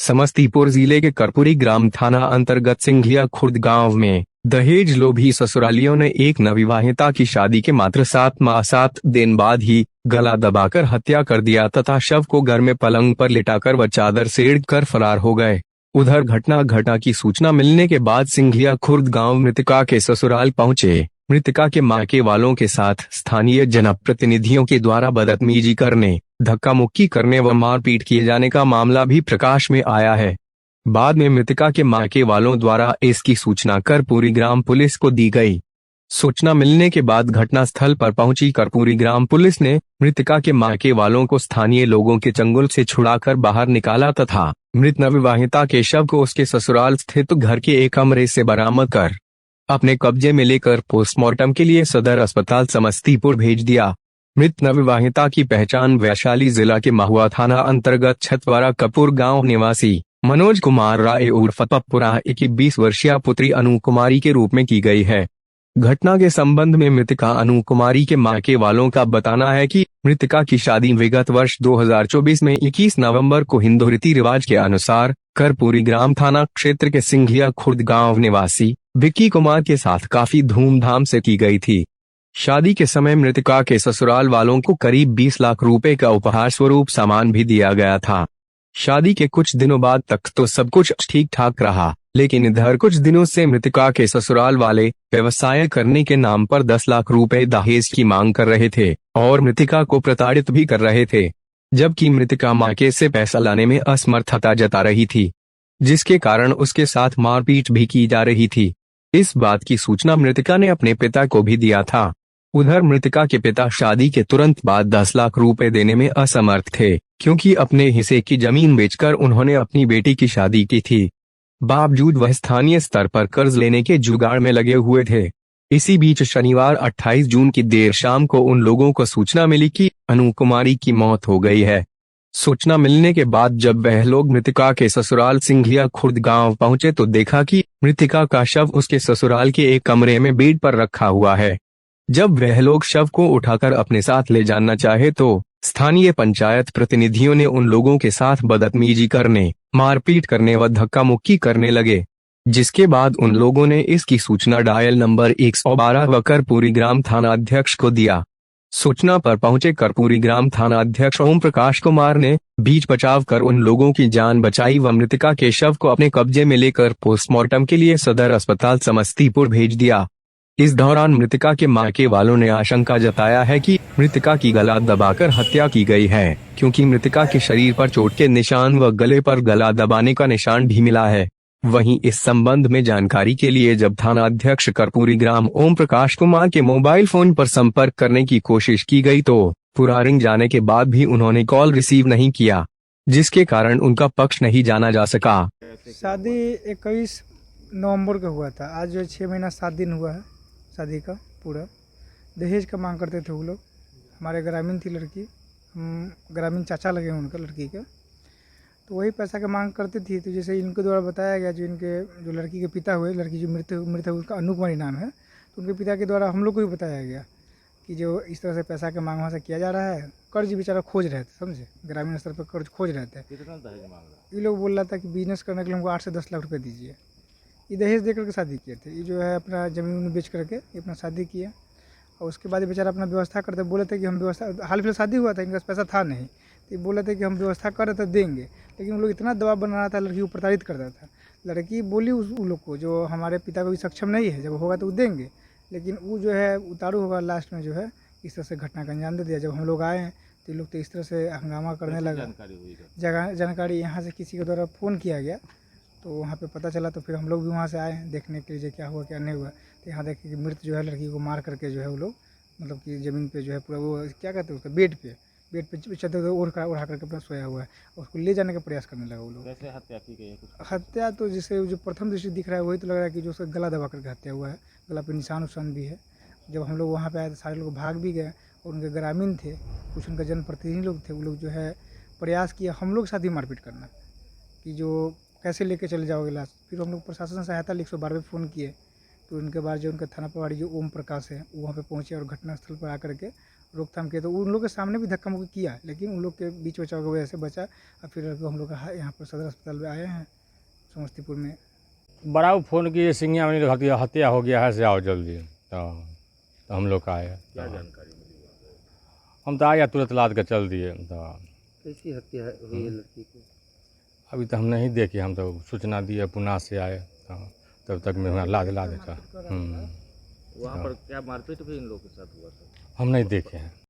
समस्तीपुर जिले के कर्पूरी ग्राम थाना अंतर्गत सिंघिया खुर्द गांव में दहेज लोभी ससुरालियों ने एक नवविवाहिता की शादी के मात्र 7 माह 7 दिन बाद ही गला दबाकर हत्या कर दिया तथा शव को घर में पलंग पर लिटाकर व चादर से एड़ कर फरार हो गए। उधर घटना की सूचना मिलने के बाद सिंघिया खुर्द गांव मृतका के ससुराल पहुंचे। मृतका के मायके वालों के साथ स्थानीय जनप्रतिनिधियों के द्वारा बदतमीजी करने, धक्का मुक्की करने व मारपीट किए जाने का मामला भी प्रकाश में आया है। बाद में मृतका के मायके वालों द्वारा इसकी सूचना कर्पूरी ग्राम पुलिस को दी गई। सूचना मिलने के बाद घटनास्थल पर पहुंची कर्पूरी ग्राम पुलिस ने मृतका के मायके वालों को स्थानीय लोगों के चंगुल से छुड़ाकर बाहर निकाला तथा मृत नवविवाहिता के शव को उसके ससुराल स्थित घर के एक कमरे से बरामद कर अपने कब्जे में लेकर पोस्टमार्टम के लिए सदर अस्पताल समस्तीपुर भेज दिया। मृत नवविवाहिता की पहचान वैशाली जिला के महुआ थाना अंतर्गत छतवारा कपूर गांव निवासी मनोज कुमार राय उर्फ पप्पुरा की 20 वर्षीय पुत्री अनु कुमारी के रूप में की गई है। घटना के संबंध में मृतका अनु कुमारी के मायके वालों का बताना है कि मृतका की शादी विगत वर्ष 2024 में 21 नवंबर को हिंदू रीति रिवाज के अनुसार कर्पूरी ग्राम थाना क्षेत्र के सिंघिया खुर्द गांव निवासी विक्की कुमार के साथ काफी धूमधाम से की गई थी। शादी के समय मृतका के ससुराल वालों को करीब 20 लाख रुपए का उपहार स्वरूप सामान भी दिया गया था। शादी के कुछ दिनों बाद तक तो सब कुछ ठीक ठाक रहा, लेकिन इधर कुछ दिनों से मृतका के ससुराल वाले व्यवसाय करने के नाम पर 10 लाख रुपए दहेज की मांग कर रहे थे और मृतका को प्रताड़ित भी कर रहे थे, जबकि मृतका मायके से पैसा लाने में असमर्थता जता रही थी, जिसके कारण उसके साथ मारपीट भी की जा रही थी। इस बात की सूचना मृतका ने अपने पिता को भी दिया था। उधर मृतका के पिता शादी के तुरंत बाद 10 लाख रुपए देने में असमर्थ थे, क्योंकि अपने हिस्से की जमीन बेचकर उन्होंने अपनी बेटी की शादी की थी। बावजूद वह स्थानीय स्तर पर कर्ज लेने के जुगाड़ में लगे हुए थे। इसी बीच शनिवार 28 जून की देर शाम को उन लोगों को सूचना मिली कि अनु कुमारी की मौत हो गई है। सूचना मिलने के बाद जब वह लोग मृतका के ससुराल सिंघिया खुर्द गांव पहुंचे तो देखा कि मृतका का शव उसके ससुराल के एक कमरे में बेड पर रखा हुआ है। जब वह लोग शव को उठाकर अपने साथ ले जाना चाहे तो स्थानीय पंचायत प्रतिनिधियों ने उन लोगों के साथ बदतमीजी करने, मारपीट करने व धक्का मुक्की करने लगे, जिसके बाद उन लोगों ने इसकी सूचना डायल नंबर 112 व कर्पूरी ग्राम थाना अध्यक्ष को दिया। सूचना पर पहुंचे कर्पूरी ग्राम थाना अध्यक्ष ओम प्रकाश कुमार ने बीच बचाव कर उन लोगों की जान बचाई व मृतका के शव को अपने कब्जे में लेकर पोस्टमार्टम के लिए सदर अस्पताल समस्तीपुर भेज दिया। इस दौरान मृतका के मायके वालों ने आशंका जताया है कि मृतका की गला दबाकर हत्या की गई है, क्योंकि मृतका के शरीर पर चोट के निशान व गले पर गला दबाने का निशान भी मिला है। वहीं इस संबंध में जानकारी के लिए जब थाना अध्यक्ष कर्पूरी ग्राम ओम प्रकाश कुमार के मोबाइल फोन पर संपर्क करने की कोशिश की गई तो पूरा रिंग जाने के बाद भी उन्होंने कॉल रिसीव नहीं किया, जिसके कारण उनका पक्ष नहीं जाना जा सका। शादी 21 नवंबर का हुआ था। आज जो 6 महीना 7 दिन हुआ है शादी का पूरा। दहेज का मांग करते थे वो लोग। हमारे ग्रामीण थी लड़की, हम ग्रामीण चाचा लगे उनका लड़की के, तो वही पैसा का मांग करती थी। तो जैसे इनके द्वारा बताया गया, जो लड़की के पिता हुए, लड़की जो मृत है उसका अनु कुमारी नाम है, तो उनके पिता के द्वारा हम लोग को भी बताया गया कि जो इस तरह से पैसा का मांग वहाँ से किया जा रहा है। कर्ज बेचारा खोज रहे थे, समझे, ग्रामीण स्तर पर कर्ज खोज रहे थे। ये लोग बोल रहा था कि बिजनेस करने के लिए हमको 8 से 10 लाख रुपये दीजिए। ये दहेज दे करके शादी किए थे। ये जो है अपना ज़मीन बेच करके ये अपना शादी किया और उसके बाद बेचारा अपना व्यवस्था करते। बोले थे कि हम व्यवस्था, हाल फिलहाल शादी हुआ था, इनका पैसा था नहीं, तो ये बोले थे कि हम व्यवस्था कर रहे थे देंगे, लेकिन वो लोग इतना दबाव बना रहा था, लड़की को प्रताड़ित करता था। लड़की बोली उन लोग को, जो हमारे पिता को भी सक्षम नहीं है, जब होगा तो वो देंगे, लेकिन वो जो है उतारू होगा। लास्ट में जो है इस तरह से घटना का अंजाम दे दिया। जब हम लोग आए तो ये लोग तो इस तरह से हंगामा करने लगा। जानकारी यहाँ से किसी के द्वारा फ़ोन किया गया, तो वहाँ पे पता चला, तो फिर हम लोग भी वहाँ से आए देखने के लिए क्या हुआ क्या नहीं हुआ। तो यहाँ देखे कि मृत जो है लड़की को मार करके जो है वो लोग मतलब कि ज़मीन पे जो है पूरा वो क्या कहते हैं उसका बेड पे चादर ओढ़ा करके अपना सोया हुआ है और उसको ले जाने का प्रयास करने लगा वो लोग। कैसे हत्या की गई है? हत्या तो जैसे जो प्रथम दृष्टि दिख रहा है वही तो लग रहा है कि जो उसका गला दबा करके हत्या हुआ है। गला पे निशान उशान भी है। जब हम लोग वहाँ पे आए तो सारे लोग भाग भी गए और उनके ग्रामीण थे, कुछ उनका जनप्रतिनिधि लोग थे, वो लोग जो है प्रयास किया हम लोग के साथ ही मारपीट करना कि जो कैसे लेके चले जाओगे लाश। फिर हम लोग प्रशासन से सहायता 112 पे फ़ोन किए, तो उनके बाद जो उनका थाना प्रभारी जो ओम प्रकाश है वो वहाँ पे पहुँचे और घटनास्थल पर आकर के रोकथाम किया, तो उन लोग के सामने भी धक्का मुक्की किया, लेकिन उन लोग के बीच बचाव की वजह से बचा। और फिर हम लोग यहाँ पर सदर अस्पताल में आए हैं समस्तीपुर में। बड़ा फ़ोन किए सिंघिया में हत्या हत्या हो गया है, से आओ जल्दी। तो हम लोग आए। क्या जानकारी मिली? हम तो आया तुरंत लाद कर चल दिए। तो कैसी हत्या हुई है लड़की की? अभी तो हम नहीं देखे, हम तो सूचना दिए पुणे से आए। तब तक में लाद था। वहाँ पर क्या मारपीट भी इन लोगों के साथ हुआ था? हम नहीं देखे हैं।